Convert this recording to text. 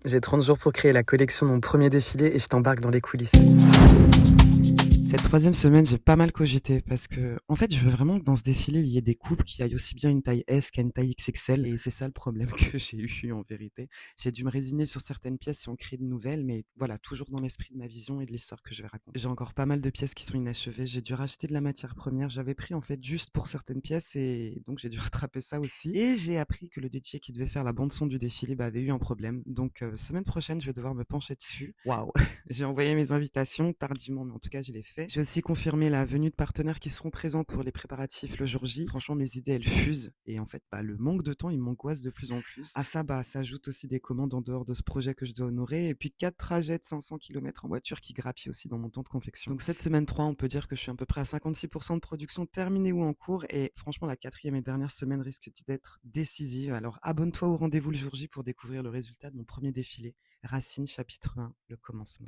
J'ai 30 jours pour créer la collection de mon premier défilé et je t'embarque dans les coulisses. Cette troisième semaine, j'ai pas mal cogité parce que, en fait, je veux vraiment que dans ce défilé, il y ait des coupes qui aillent aussi bien une taille S qu'à une taille XXL. Et c'est ça le problème que j'ai eu en vérité. J'ai dû me résigner sur certaines pièces et en créer de nouvelles, mais voilà, toujours dans l'esprit de ma vision et de l'histoire que je vais raconter. J'ai encore pas mal de pièces qui sont inachevées. J'ai dû racheter de la matière première. J'avais pris en fait juste pour certaines pièces et donc j'ai dû rattraper ça aussi. Et j'ai appris que le DJ qui devait faire la bande son du défilé avait eu un problème. Donc semaine prochaine, je vais devoir me pencher dessus. Waouh! J'ai envoyé mes invitations tardivement, mais en tout cas, je l'ai fait. J'ai aussi confirmé la venue de partenaires qui seront présents pour les préparatifs le jour J. Franchement, mes idées, elles fusent. Et en fait, le manque de temps, il m'angoisse de plus en plus. À ça, s'ajoutent aussi des commandes en dehors de ce projet que je dois honorer. Et puis, 4 trajets de 500 km en voiture qui grappillent aussi dans mon temps de confection. Donc, cette semaine 3, on peut dire que je suis à peu près à 56% de production terminée ou en cours. Et franchement, la quatrième et dernière semaine risque d'être décisive. Alors, abonne-toi au rendez-vous le jour J pour découvrir le résultat de mon premier défilé. Racine, chapitre 1, le commencement.